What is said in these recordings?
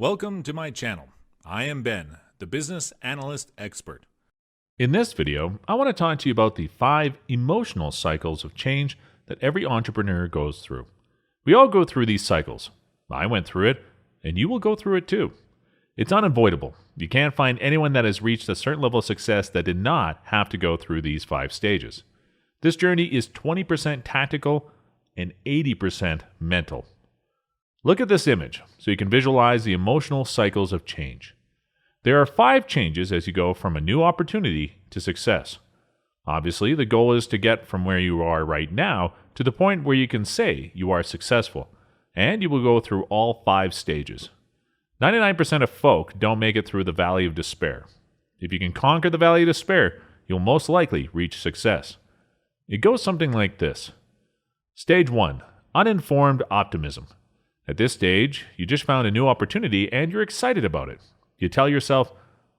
Welcome to my channel. I am Ben, the business analyst expert. In this video, I want to talk to you about the 5 emotional cycles of change that every entrepreneur goes through. We all go through these cycles. I went through it, and you will go through it too. It's unavoidable. You can't find anyone that has reached a certain level of success that did not have to go through these 5 stages. This journey is 20% tactical and 80% mental. Look at this image so you can visualize the emotional cycles of change. There are 5 changes as you go from a new opportunity to success. Obviously, the goal is to get from where you are right now to the point where you can say you are successful, and you will go through all 5 stages. 99% of folk don't make it through the valley of despair. If you can conquer the valley of despair, you'll most likely reach success. It goes something like this. Stage 1. Uninformed Optimism. At this stage, you just found a new opportunity and you're excited about it. You tell yourself,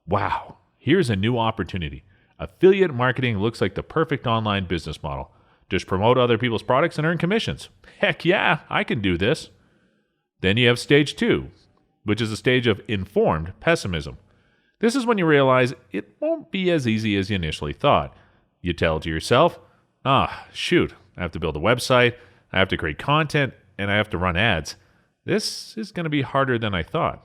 wow, here's a new opportunity. Affiliate marketing looks like the perfect online business model. Just promote other people's products and earn commissions. Heck yeah, I can do this. Then you have stage 2, which is a stage of informed pessimism. This is when you realize it won't be as easy as you initially thought. You tell to yourself, shoot, I have to build a website, I have to create content, and I have to run ads. This is going to be harder than I thought.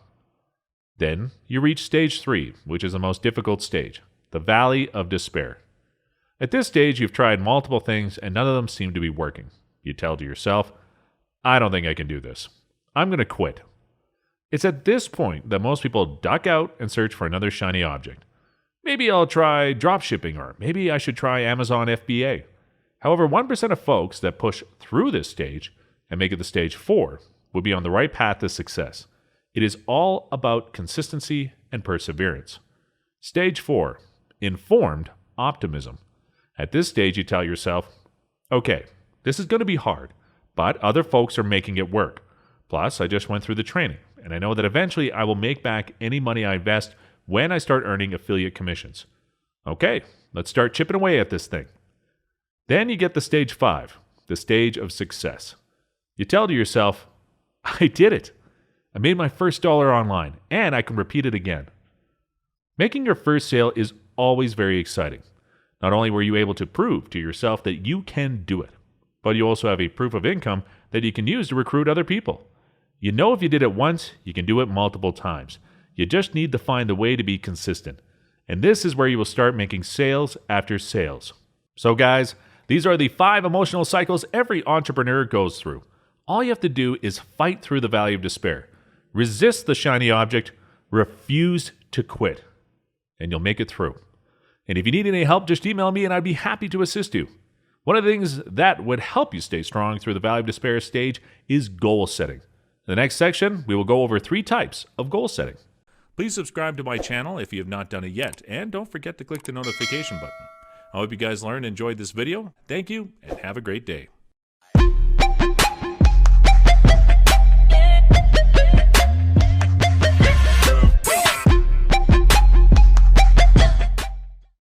Then you reach stage 3, which is the most difficult stage, the valley of despair. At this stage, you've tried multiple things and none of them seem to be working. You tell to yourself, I don't think I can do this. I'm going to quit. It's at this point that most people duck out and search for another shiny object. Maybe I'll try dropshipping, or maybe I should try Amazon FBA. However, 1% of folks that push through this stage and make it to stage 4 will be on the right path to success. It is all about consistency and perseverance. Stage 4, informed optimism. At this stage, you tell yourself, okay, this is going to be hard, but other folks are making it work. Plus, I just went through the training, and I know that eventually I will make back any money I invest when I start earning affiliate commissions. Okay, let's start chipping away at this thing. Then you get to stage 5, the stage of success. You tell to yourself, I did it. I made my first dollar online, and I can repeat it again. Making your first sale is always very exciting. Not only were you able to prove to yourself that you can do it, but you also have a proof of income that you can use to recruit other people. You know if you did it once, you can do it multiple times. You just need to find a way to be consistent. And this is where you will start making sales after sales. So guys, these are the 5 emotional cycles every entrepreneur goes through. All you have to do is fight through the valley of despair. Resist the shiny object. Refuse to quit. And you'll make it through. And if you need any help, just email me and I'd be happy to assist you. One of the things that would help you stay strong through the valley of despair stage is goal setting. In the next section, we will go over 3 types of goal setting. Please subscribe to my channel if you have not done it yet, and don't forget to click the notification button. I hope you guys learned and enjoyed this video. Thank you, and have a great day.